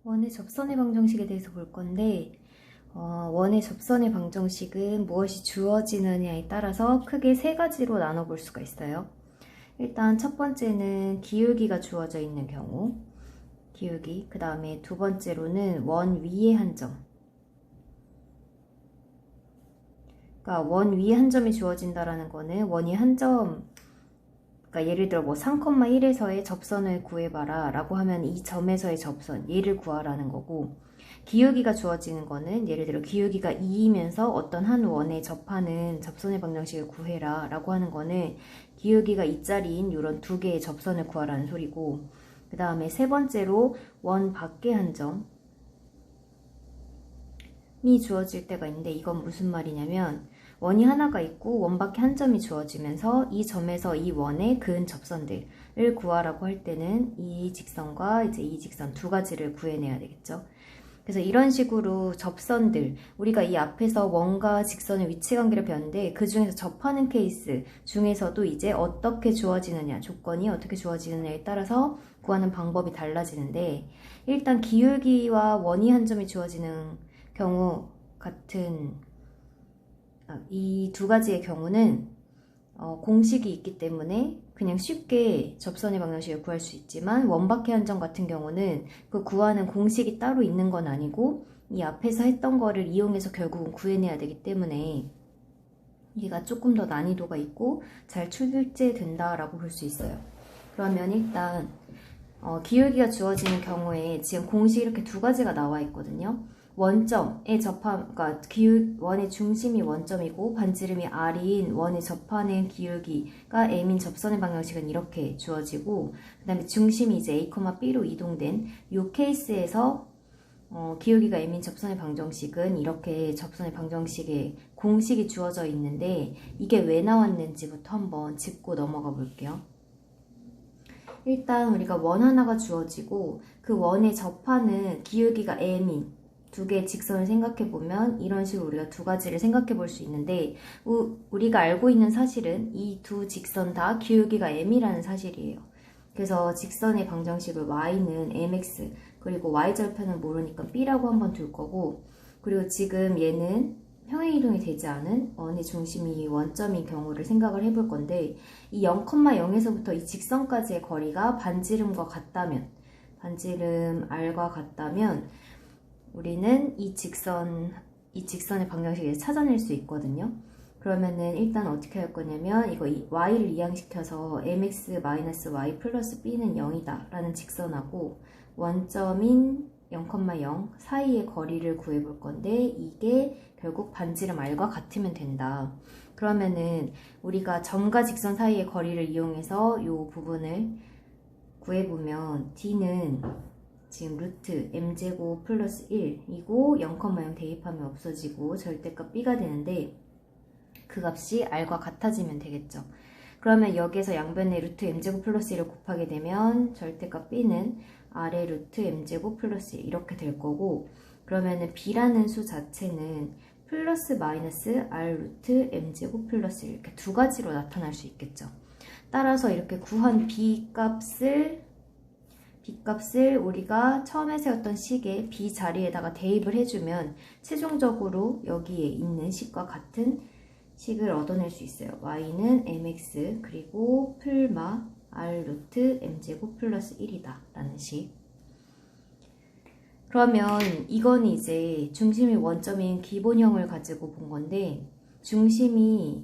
원의 접선의 방정식에 대해서 볼 건데 원의 접선의 방정식은 무엇이 주어지느냐에 따라서 크게 세 가지로 나눠볼 수가 있어요. 일단 첫 번째는 기울기가 주어져 있는 경우, 기울기. 그 다음에 두 번째로는 원 위에 한 점. 그러니까 원 위에 한 점이 주어진다라는 거는 원이 한 점, 그러니까 예를 들어 뭐 3,1에서의 접선을 구해봐라 라고 하면 이 점에서의 접선, 얘를 구하라는 거고, 기울기가 주어지는 거는 예를 들어 기울기가 2이면서 어떤 한 원에 접하는 접선의 방정식을 구해라 라고 하는 거는 기울기가 2짜리인 이런 두 개의 접선을 구하라는 소리고, 그 다음에 세 번째로 원 밖에 한 점이 주어질 때가 있는데, 이건 무슨 말이냐면 원이 하나가 있고 원 밖에 한 점이 주어지면서 이 점에서 이 원에 그은 접선들을 구하라고 할 때는 이 직선과 이제 이 직선 두 가지를 구해내야 되겠죠. 그래서 이런 식으로 접선들, 우리가 이 앞에서 원과 직선의 위치관계를 배웠는데 그 중에서 접하는 케이스 중에서도 이제 어떻게 주어지느냐, 조건이 어떻게 주어지느냐에 따라서 구하는 방법이 달라지는데, 일단 기울기와 원이 한 점이 주어지는 경우 같은 이 두 가지의 경우는 공식이 있기 때문에 그냥 쉽게 접선의 방정식을 구할 수 있지만, 원밖에 한 점 같은 경우는 그 구하는 공식이 따로 있는 건 아니고 이 앞에서 했던 거를 이용해서 결국은 구해내야 되기 때문에 얘가 조금 더 난이도가 있고 잘 출제된다라고 볼 수 있어요. 그러면 일단 기울기가 주어지는 경우에 지금 공식이 이렇게 두 가지가 나와 있거든요. 원점에 접함, 그러니까 원의 중심이 원점이고 반지름이 r인 원에 접하는 기울기가 m인 접선의 방정식은 이렇게 주어지고, 그 다음에 중심이 이제 a, b로 이동된 이 케이스에서 기울기가 m인 접선의 방정식은 이렇게 접선의 방정식에 공식이 주어져 있는데, 이게 왜 나왔는지부터 한번 짚고 넘어가 볼게요. 일단 우리가 원 하나가 주어지고 그 원에 접하는 기울기가 m인 두 개의 직선을 생각해보면 이런 식으로 우리가 두 가지를 생각해볼 수 있는데, 우리가 알고 있는 사실은 이 두 직선 다 기울기가 m이라는 사실이에요. 그래서 직선의 방정식을 y는 mx, 그리고 y절편은 모르니까 b라고 한번 둘 거고, 그리고 지금 얘는 평행이동이 되지 않은 원의 중심이 원점인 경우를 생각을 해볼 건데, 이 0,0에서부터 이 직선까지의 거리가 반지름과 같다면, 반지름 r과 같다면 우리는 이 직선의 방정식에서 찾아낼 수 있거든요. 그러면은 일단 어떻게 할 거냐면, 이거 y를 이항시켜서 mx-y 플러스 b는 0이다 라는 직선하고 원점인 0,0 사이의 거리를 구해볼 건데, 이게 결국 반지름 r과 같으면 된다. 그러면은 우리가 점과 직선 사이의 거리를 이용해서 이 부분을 구해보면 d는 지금 루트 m제곱 플러스 1이고 0,0 대입하면 없어지고 절대값 b가 되는데, 그 값이 r과 같아지면 되겠죠. 그러면 여기에서 양변에 루트 m제곱 플러스 1을 곱하게 되면 절대값 b는 r의 루트 m제곱 플러스 1 이렇게 될 거고, 그러면은 b라는 수 자체는 플러스 마이너스 r 루트 m제곱 플러스 1 이렇게 두 가지로 나타날 수 있겠죠. 따라서 이렇게 구한 b값을 우리가 처음에 세웠던 식의 b 자리에다가 대입을 해주면 최종적으로 여기에 있는 식과 같은 식을 얻어낼 수 있어요. y는 mx 그리고 풀마 r 루트 m제곱 플러스 1이다 라는 식. 그러면 이건 이제 중심이 원점인 기본형을 가지고 본 건데, 중심이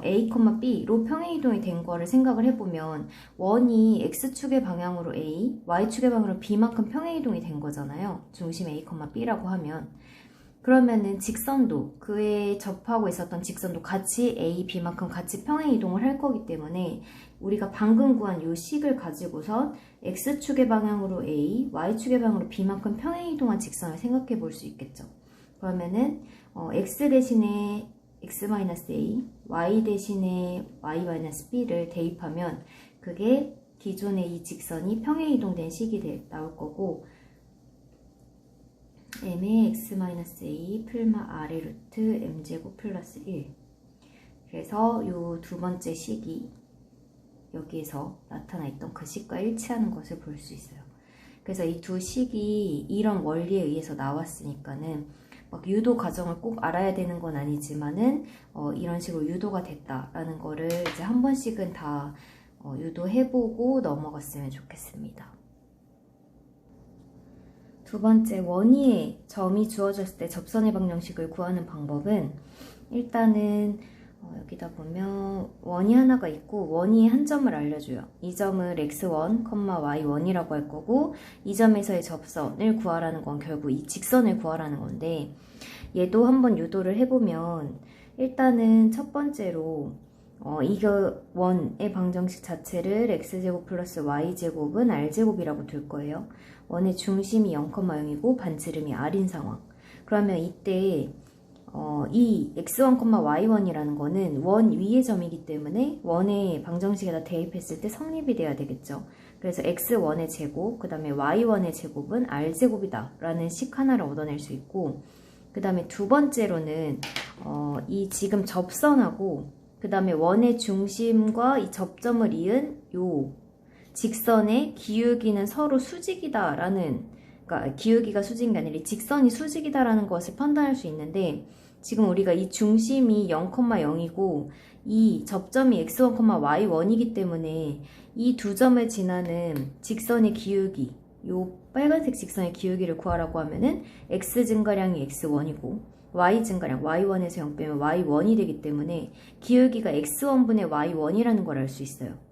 A, B로 평행이동이 된 거를 생각을 해보면 원이 X축의 방향으로 A, Y축의 방향으로 B만큼 평행이동이 된 거잖아요. 중심 A, B라고 하면. 그러면은 직선도, 그에 접하고 있었던 직선도 같이 A, B만큼 같이 평행이동을 할 거기 때문에 우리가 방금 구한 요 식을 가지고선 X축의 방향으로 A, Y축의 방향으로 B만큼 평행이동한 직선을 생각해 볼 수 있겠죠. 그러면은 X 대신에 x-a, y 대신에 y-b를 대입하면 그게 기존의 이 직선이 평행이동된 식이 나올 거고, m의 x-a 풀마 r의 루트 m제곱 플러스 1. 그래서 이 두 번째 식이 여기에서 나타나 있던 그 식과 일치하는 것을 볼 수 있어요. 그래서 이 두 식이 이런 원리에 의해서 나왔으니까는 막 유도 과정을 꼭 알아야 되는 건 아니지만은 이런 식으로 유도가 됐다라는 거를 이제 한 번씩은 다 유도해보고 넘어갔으면 좋겠습니다. 두 번째, 원위에 점이 주어졌을 때 접선의 방정식을 구하는 방법은 일단은 여기다 보면 원이 하나가 있고 원위에 한 점을 알려줘요. 이 점을 x1, y1이라고 할 거고 이 점에서의 접선을 구하라는 건 결국 이 직선을 구하라는 건데 얘도 한번 유도를 해보면 일단은 첫 번째로 이거 원의 방정식 자체를 x제곱 플러스 y제곱은 r제곱이라고 둘 거예요. 원의 중심이 0,0이고 반지름이 r인 상황. 그러면 이때 이 x1, y1이라는 거는 원 위의 점이기 때문에 원의 방정식에다 대입했을 때 성립이 돼야 되겠죠. 그래서 x1의 제곱, 그 다음에 y1의 제곱은 r제곱이다 라는 식 하나를 얻어낼 수 있고 그 다음에 두 번째로는 이 지금 접선하고 그 다음에 원의 중심과 이 접점을 이은 요 직선의 기울기는 서로 수직이다 라는, 그러니까 기울기가 수직인 게 아니라 직선이 수직이다 라는 것을 판단할 수 있는데 지금 우리가 이 중심이 0,0이고 이 접점이 x1, y1이기 때문에 이 두 점을 지나는 직선의 기울기, 요 빨간색 직선의 기울기를 구하라고 하면은 x 증가량이 x1이고 y 증가량 y1에서 0 빼면 y1이 되기 때문에 기울기가 x1분의 y1이라는 걸 알 수 있어요.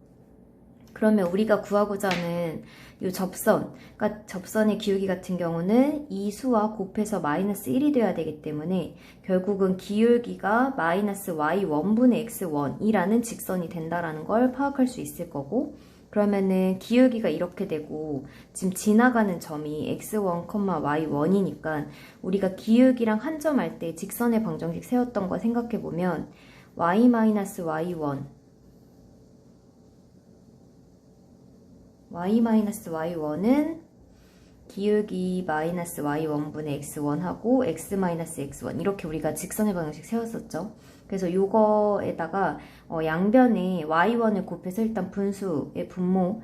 그러면 우리가 구하고자 하는 이 접선, 그러니까 접선의 기울기 같은 경우는 이 수와 곱해서 마이너스 1이 돼야 되기 때문에 결국은 기울기가 마이너스 y1분의 x1이라는 직선이 된다라는 걸 파악할 수 있을 거고 그러면은 기울기가 이렇게 되고 지금 지나가는 점이 x1, y1이니까 우리가 기울기랑 한 점 할 때 직선의 방정식 세웠던 거 생각해보면 y-y1 y-y1은 기울기 마이너스 y1분의 x1하고 x-x1 이렇게 우리가 직선의 방정식 세웠었죠. 그래서 요거에다가 양변에 y1을 곱해서 일단 분수의 분모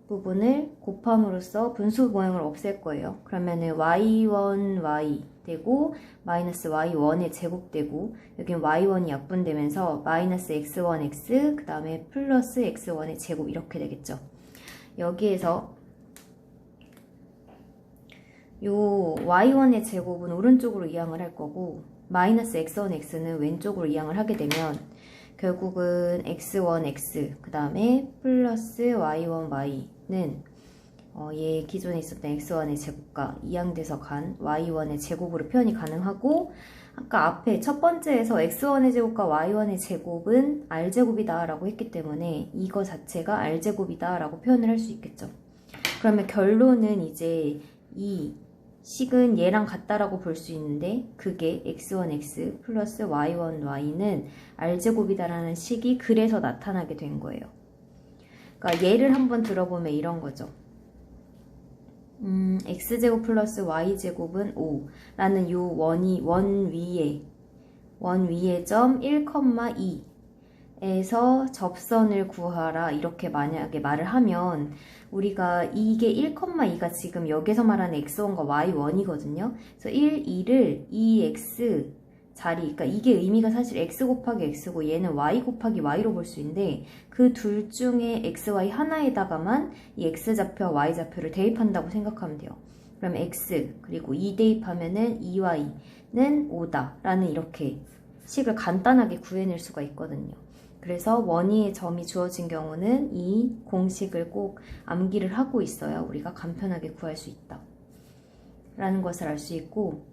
부분을 곱함으로써 분수 모양을 없앨 거예요. 그러면은 y1y 되고 마이너스 y1의 제곱 되고 여긴 y1이 약분되면서 마이너스 x1x 그 다음에 플러스 x1의 제곱 이렇게 되겠죠. 여기에서 요 y1의 제곱은 오른쪽으로 이항을 할 거고 마이너스 x1x는 왼쪽으로 이항을 하게 되면 결국은 x1x 그 다음에 플러스 y1y는 얘 기존에 있었던 x1의 제곱과 이항돼서 간 y1의 제곱으로 표현이 가능하고 아까 앞에 첫 번째에서 x1의 제곱과 y1의 제곱은 r제곱이다 라고 했기 때문에 이거 자체가 r제곱이다 라고 표현을 할 수 있겠죠. 그러면 결론은 이제 이 식은 얘랑 같다라고 볼 수 있는데 그게 x1x 플러스 y1y는 r제곱이다라는 식이 그래서 나타나게 된 거예요. 그러니까 얘를 한번 들어보면 이런 거죠. x제곱 플러스 y제곱은 5 라는 요 원 위에 점 1,2 에서 접선을 구하라 이렇게 만약에 말을 하면 우리가 이게 1,2가 지금 여기서 말하는 x1과 y1이거든요. 그래서 1, 2를 2x 자리, 그러니까 이게 의미가 사실 x 곱하기 x고 얘는 y 곱하기 y로 볼 수 있는데 그 둘 중에 x, y 하나에다가만 이 x 좌표와 y 좌표를 대입한다고 생각하면 돼요. 그럼 x 그리고 2 대입하면은 2y는 5다 라는 이렇게 식을 간단하게 구해낼 수가 있거든요. 그래서 원위의 점이 주어진 경우는 이 공식을 꼭 암기를 하고 있어야 우리가 간편하게 구할 수 있다 라는 것을 알 수 있고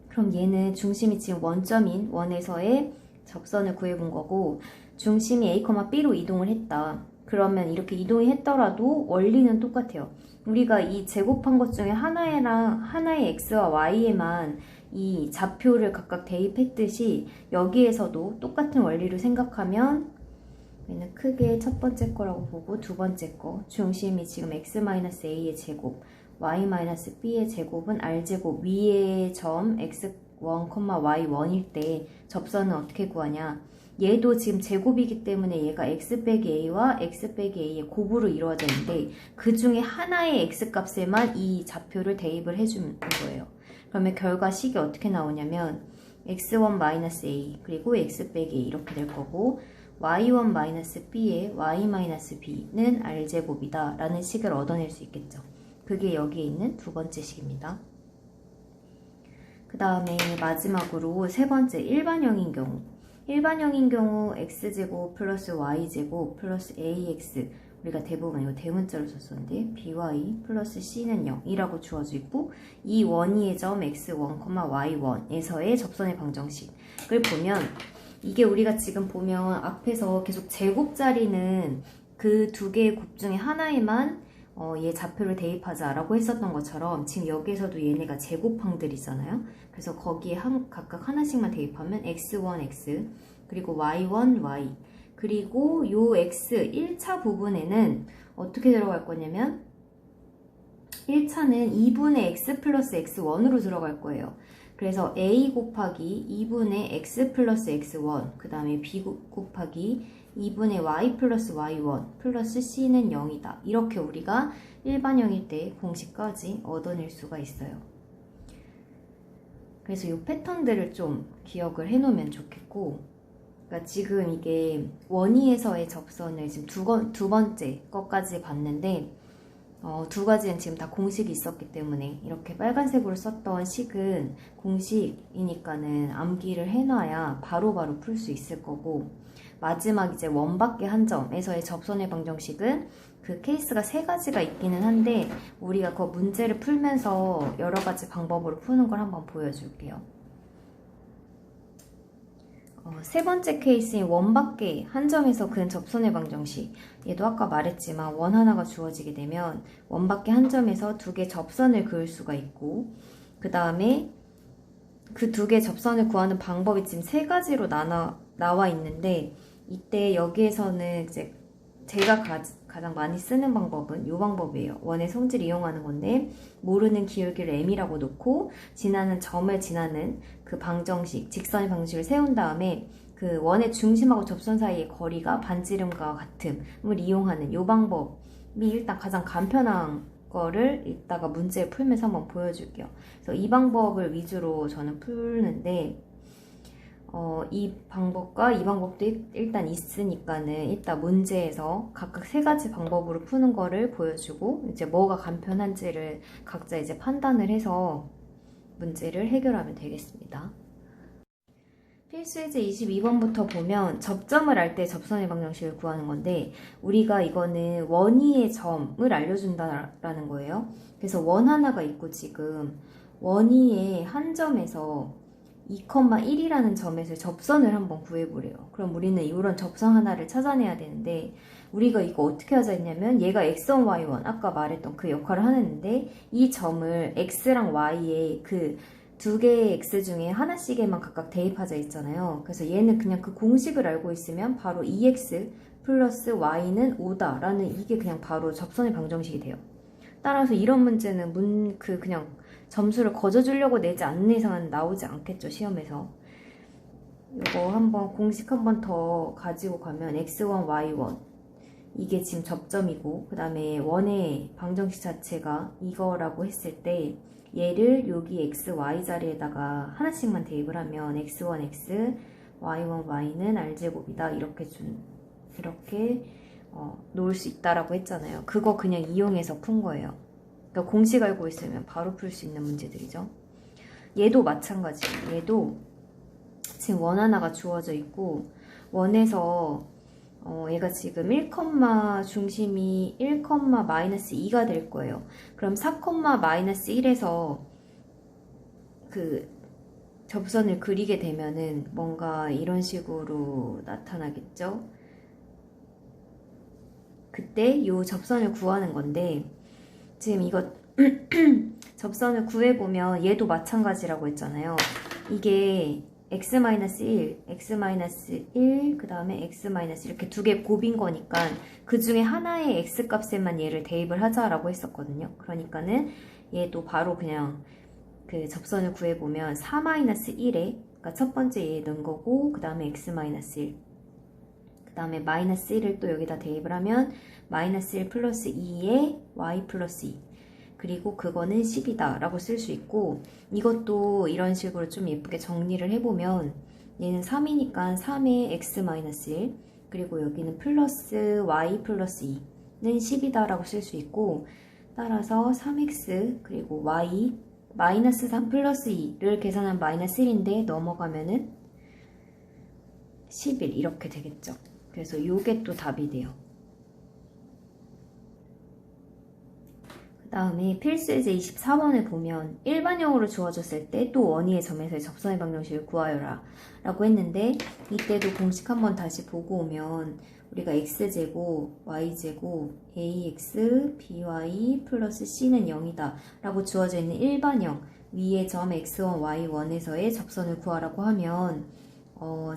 그럼 얘는 중심이 지금 원점인 원에서의 접선을 구해본 거고 중심이 A, B로 이동을 했다. 그러면 이렇게 이동이 했더라도 원리는 똑같아요. 우리가 이 제곱한 것 중에 하나의 x와 y에만 이 좌표를 각각 대입했듯이 여기에서도 똑같은 원리를 생각하면 얘는 크게 첫 번째 거라고 보고 두 번째 거 중심이 지금 x-a의 제곱 y-b의 제곱은 r제곱 위의 점 x1, y1일 때 접선은 어떻게 구하냐 얘도 지금 제곱이기 때문에 얘가 x 빼기 a와 x 빼기 a의 곱으로 이루어져 있는데 그 중에 하나의 x 값에만 이 좌표를 대입을 해주는 거예요. 그러면 결과식이 어떻게 나오냐면 x1-a 그리고 x 빼기 a 이렇게 될 거고 y1-b에 y-b는 r제곱이다 라는 식을 얻어낼 수 있겠죠. 그게 여기에 있는 두 번째 식입니다. 그 다음에 마지막으로 세 번째 일반형인 경우, 일반형인 경우 x제곱 플러스 y제곱 플러스 ax, 우리가 대부분 이거 대문자로 썼었는데 by 플러스 c는 0이라고 주어져 있고 이 원위의 점 x1, y1에서의 접선의 방정식을 보면 이게 우리가 지금 보면 앞에서 계속 제곱자리는 그 두 개의 곱 중에 하나에만 얘 좌표를 대입하자 라고 했었던 것처럼 지금 여기에서도 얘네가 제곱항들이잖아요. 그래서 거기에 각각 하나씩만 대입하면 x1, x 그리고 y1, y 그리고 요 x 1차 부분에는 어떻게 들어갈 거냐면 1차는 2분의 x 플러스 x1으로 들어갈 거예요. 그래서 a 곱하기 2분의 x 플러스 x1 그 다음에 b 곱하기 2분의 y 플러스 y1 플러스 c는 0이다. 이렇게 우리가 일반형일 때 공식까지 얻어낼 수가 있어요. 그래서 이 패턴들을 좀 기억을 해놓으면 좋겠고, 그러니까 지금 이게 원위에서의 접선을 지금 두 번째 것까지 봤는데 두 가지는 지금 다 공식이 있었기 때문에 이렇게 빨간색으로 썼던 식은 공식이니까는 암기를 해놔야 바로바로 풀 수 있을 거고, 마지막 이제 원밖에 한 점에서의 접선의 방정식은 그 케이스가 세 가지가 있기는 한데 우리가 그 문제를 풀면서 여러 가지 방법으로 푸는 걸 한번 보여줄게요. 세 번째 케이스인 원밖에 한 점에서 근 접선의 방정식, 얘도 아까 말했지만 원 하나가 주어지게 되면 원밖에 한 점에서 두 개 접선을 그을 수가 있고, 그 다음에 그 두 개 접선을 구하는 방법이 지금 세 가지로 나와 있는데, 이때 여기에서는 이제 제가 가장 많이 쓰는 방법은 이 방법이에요. 원의 성질을 이용하는 건데, 모르는 기울기를 m이라고 놓고 지나는 점을 지나는 그 방정식, 직선의 방정식을 세운 다음에 그 원의 중심하고 접선 사이의 거리가 반지름과 같음을 이용하는 이 방법이 일단 가장 간편한 거를 이따가 문제 풀면서 한번 보여줄게요. 그래서 이 방법을 위주로 저는 풀는데 이 방법과 이 방법도 일단 있으니까는 일단 문제에서 각각 세 가지 방법으로 푸는 거를 보여주고 이제 뭐가 간편한지를 각자 이제 판단을 해서 문제를 해결하면 되겠습니다. 필수예제 22번부터 보면 접점을 알 때 접선의 방정식을 구하는 건데, 우리가 이거는 원위의 점을 알려준다라는 거예요. 그래서 원 하나가 있고 지금 원위의 한 점에서 2,1이라는 점에서 접선을 한번 구해보래요. 그럼 우리는 이런 접선 하나를 찾아내야 되는데, 우리가 이거 어떻게 하자 했냐면 얘가 x1, y1 아까 말했던 그 역할을 하는데, 이 점을 x랑 y에 그 두 개의 x 중에 하나씩에만 각각 대입하자 했잖아요. 그래서 얘는 그냥 그 공식을 알고 있으면 바로 2x 플러스 y는 5다 라는 이게 그냥 바로 접선의 방정식이 돼요. 따라서 이런 문제는 그냥 점수를 거저주려고 내지 않는 이상은 나오지 않겠죠, 시험에서. 이거 한번 공식 한 번 더 가지고 가면 x1, y1 이게 지금 접점이고, 그 다음에 원의 방정식 자체가 이거라고 했을 때 얘를 여기 x, y 자리에다가 하나씩만 대입을 하면 x1, x, y1, y는 r제곱이다 이렇게 놓을 수 있다라고 했잖아요. 그거 그냥 이용해서 푼 거예요. 그러니까 공식 알고 있으면 바로 풀 수 있는 문제들이죠. 얘도 마찬가지예요. 얘도 지금 원 하나가 주어져 있고, 원에서 얘가 지금 1, 중심이 1,-2가 될 거예요. 그럼 4,-1에서 그 접선을 그리게 되면은 뭔가 이런 식으로 나타나겠죠? 그때 이 접선을 구하는 건데, 지금 이거 접선을 구해보면 얘도 마찬가지라고 했잖아요. 이게 x-1, x-1, 그 다음에 x- 이렇게 두 개 곱인 거니까 그 중에 하나의 x 값에만 얘를 대입을 하자라고 했었거든요. 그러니까는 얘도 바로 그냥 그 접선을 구해보면 4-1에, 그러니까 첫 번째 얘 넣은 거고, 그 다음에 x-1, 다음에 마이너스 1을 또 여기다 대입을 하면 마이너스 1 플러스 2에 y 플러스 2. 그리고 그거는 10이다 라고 쓸 수 있고, 이것도 이런 식으로 좀 예쁘게 정리를 해보면 얘는 3이니까 3에 x 마이너스 1, 그리고 여기는 플러스 y 플러스 2는 10이다 라고 쓸 수 있고, 따라서 3x 그리고 y 마이너스 3 플러스 2를 계산한 마이너스 1인데 넘어가면은 11 이렇게 되겠죠. 그래서 요게 또 답이 돼요. 그 다음에 필수예제 24번을 보면 일반형으로 주어졌을 때 또 원위의 점에서의 접선의 방정식을 구하여라 라고 했는데, 이때도 공식 한번 다시 보고 오면 우리가 x제곱, y제곱, ax, by 플러스 c는 0이다 라고 주어져 있는 일반형 위의 점 x1, y1에서의 접선을 구하라고 하면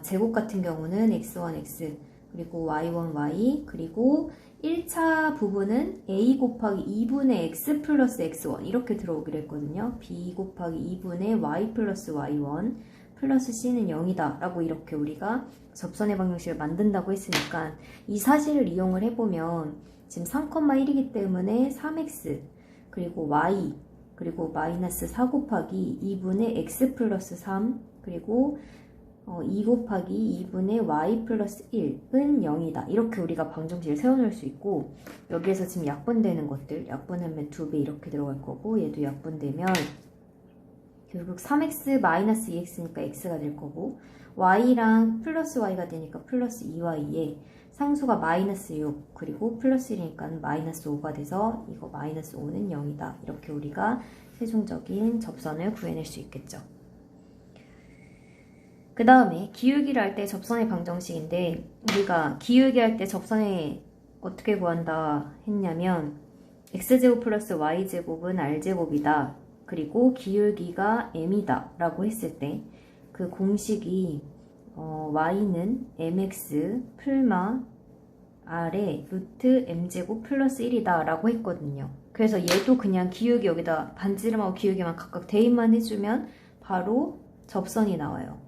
제곱 같은 경우는 x1, x 그리고 y1, y 그리고 1차 부분은 a 곱하기 2분의 x 플러스 x1 이렇게 들어오기로 했거든요. b 곱하기 2분의 y 플러스 y1 플러스 c는 0이다 라고 이렇게 우리가 접선의 방정식을 만든다고 했으니까 이 사실을 이용을 해보면 지금 3,1이기 때문에 3x 그리고 y 그리고 마이너스 4 곱하기 2분의 x 플러스 3 그리고 2 곱하기 2분의 y 플러스 1은 0이다. 이렇게 우리가 방정식을 세워놓을 수 있고, 여기에서 지금 약분되는 것들, 약분하면 2배 이렇게 들어갈 거고, 얘도 약분되면 결국 3x 마이너스 2x니까 x가 될 거고, y랑 플러스 y가 되니까 플러스 2y에 상수가 마이너스 6 그리고 플러스 1이니까 마이너스 5가 돼서 이거 마이너스 5는 0이다. 이렇게 우리가 최종적인 접선을 구해낼 수 있겠죠. 그 다음에 기울기를 할 때 접선의 방정식인데, 우리가 기울기 할 때 접선의 어떻게 구한다 했냐면 x제곱 플러스 y제곱은 r제곱이다. 그리고 기울기가 m이다 라고 했을 때 그 공식이 y는 mx 풀마 r에 루트 m제곱 플러스 1이다 라고 했거든요. 그래서 얘도 그냥 기울기 여기다 반지름하고 기울기만 각각 대입만 해주면 바로 접선이 나와요.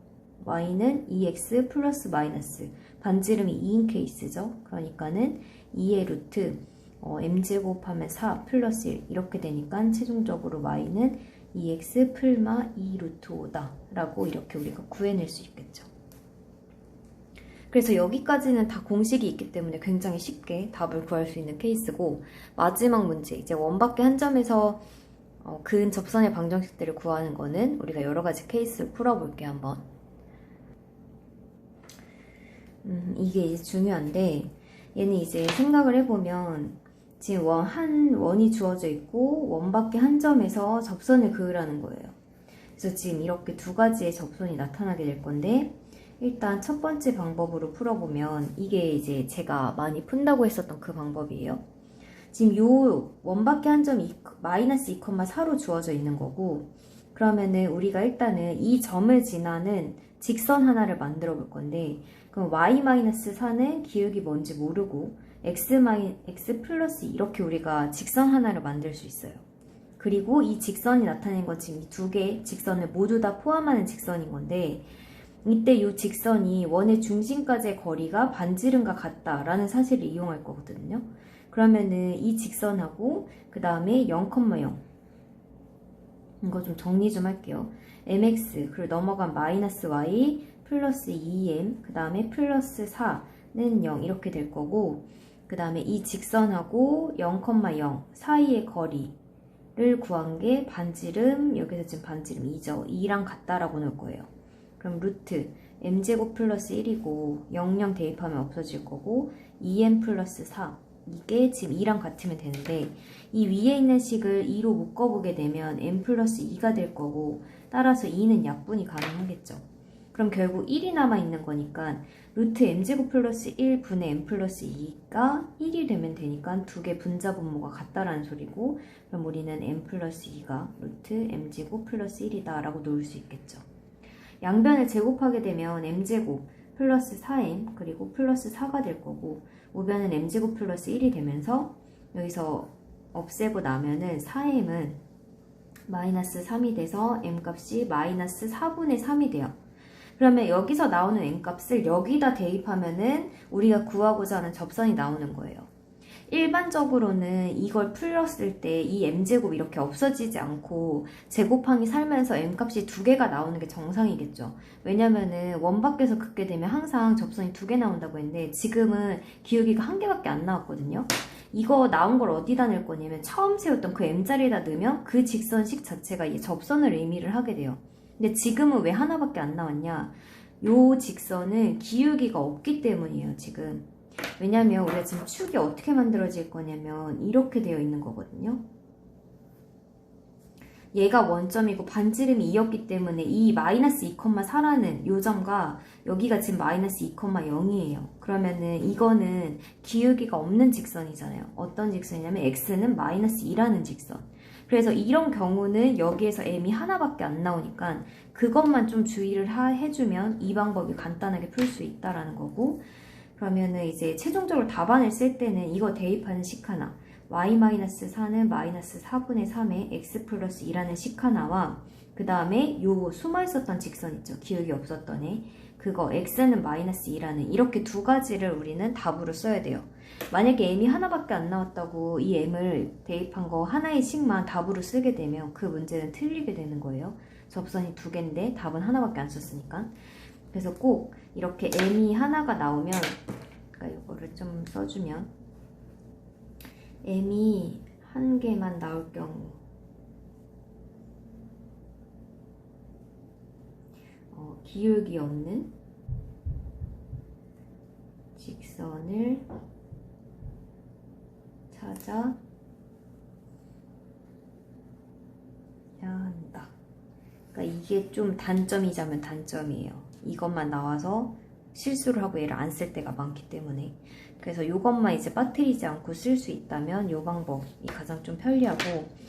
y는 2x 플러스 마이너스 반지름이 2인 케이스죠. 그러니까는 2의 루트 m제곱 하면 4 플러스 1 이렇게 되니까 최종적으로 y는 2x 풀마 2 루트 5다 라고 이렇게 우리가 구해낼 수 있겠죠. 그래서 여기까지는 다 공식이 있기 때문에 굉장히 쉽게 답을 구할 수 있는 케이스고, 마지막 문제 이제 원밖에 한 점에서 그은 접선의 방정식들을 구하는 거는 우리가 여러 가지 케이스를 풀어볼게요. 한번 이게 이제 중요한데, 얘는 이제 생각을 해보면 지금 한 원이 주어져 있고 원밖에 한 점에서 접선을 그으라는 거예요. 그래서 지금 이렇게 두 가지의 접선이 나타나게 될 건데, 일단 첫 번째 방법으로 풀어보면 이게 이제 제가 많이 푼다고 했었던 그 방법이에요. 지금 요 원밖에 한 점이 마이너스 2,4로 주어져 있는 거고, 그러면은 우리가 일단은 이 점을 지나는 직선 하나를 만들어 볼 건데, 그럼 y-4는 기울기 뭔지 모르고 x 플러스 2 이렇게 우리가 직선 하나를 만들 수 있어요. 그리고 이 직선이 나타낸 건 지금 이 두 개의 직선을 모두 다 포함하는 직선인 건데, 이때 이 직선이 원의 중심까지의 거리가 반지름과 같다라는 사실을 이용할 거거든요. 그러면은 이 직선하고 그 다음에 0,0 이거 좀 정리 좀 할게요. mx 그리고 넘어간 마이너스 y 플러스 2m 그 다음에 플러스 4는 0 이렇게 될 거고, 그 다음에 이 직선하고 0,0 사이의 거리를 구한 게 반지름, 여기서 지금 반지름 2죠. 2랑 같다라고 넣을 거예요. 그럼 루트 m제곱 플러스 1이고 00 대입하면 없어질 거고 2m 플러스 4 이게 지금 2랑 같으면 되는데, 이 위에 있는 식을 2로 묶어보게 되면 m 플러스 2가 될 거고, 따라서 2는 약분이 가능하겠죠. 그럼 결국 1이 남아있는 거니까 루트 m제곱 플러스 1분의 m 플러스 2가 1이 되면 되니까 두 개 분자 분모가 같다라는 소리고, 그럼 우리는 m 플러스 2가 루트 m제곱 플러스 1이다 라고 놓을 수 있겠죠. 양변을 제곱하게 되면 m제곱 플러스 4m 그리고 플러스 4가 될 거고, 우변은 m제곱 플러스 1이 되면서 여기서 없애고 나면은 4m은 마이너스 3이 돼서 m값이 마이너스 4분의 3이 돼요. 그러면 여기서 나오는 n값을 여기다 대입하면은 우리가 구하고자 하는 접선이 나오는 거예요. 일반적으로는 이걸 풀었을 때 이 m제곱 이렇게 없어지지 않고 제곱항이 살면서 m값이 두 개가 나오는 게 정상이겠죠. 왜냐면은 원 밖에서 긋게 되면 항상 접선이 두 개 나온다고 했는데 지금은 기울기가 한 개밖에 안 나왔거든요. 이거 나온 걸 어디다 넣을 거냐면 처음 세웠던 그 m자리에다 넣으면 그 직선식 자체가 이 접선을 의미를 하게 돼요. 근데 지금은 왜 하나밖에 안 나왔냐? 요 직선은 기울기가 없기 때문이에요, 지금. 왜냐면 우리가 지금 축이 어떻게 만들어질 거냐면 이렇게 되어 있는 거거든요. 얘가 원점이고 반지름이 2였기 때문에 이 마이너스 2,4라는 요 점과 여기가 지금 마이너스 2,0이에요. 그러면은 이거는 기울기가 없는 직선이잖아요. 어떤 직선이냐면 x는 마이너스 2라는 직선. 그래서 이런 경우는 여기에서 m이 하나밖에 안 나오니까 그것만 좀 주의를 해주면 이 방법이 간단하게 풀 수 있다라는 거고, 그러면은 이제 최종적으로 답안을 쓸 때는 이거 대입하는 식 하나, y-4는 마이너스 4분의 3의 x 플러스 2라는 식 하나와 그 다음에 요 숨어 있었던 직선 있죠. 기울기 없었던 애. 그거 x는 마이너스 2라는 이렇게 두 가지를 우리는 답으로 써야 돼요. 만약에 m이 하나밖에 안 나왔다고 이 m을 대입한 거 하나의 식만 답으로 쓰게 되면 그 문제는 틀리게 되는 거예요. 접선이 두 개인데 답은 하나밖에 안 썼으니까. 그래서 꼭 이렇게 m이 하나가 나오면, 그러니까 이거를 좀 써주면 m이 한 개만 나올 경우 기울기 없는 직선을 찾아야 한다. 그러니까 이게 좀 단점이자면 단점이에요. 이것만 나와서 실수를 하고 얘를 안 쓸 때가 많기 때문에. 그래서 이것만 이제 빠뜨리지 않고 쓸 수 있다면 이 방법이 가장 좀 편리하고,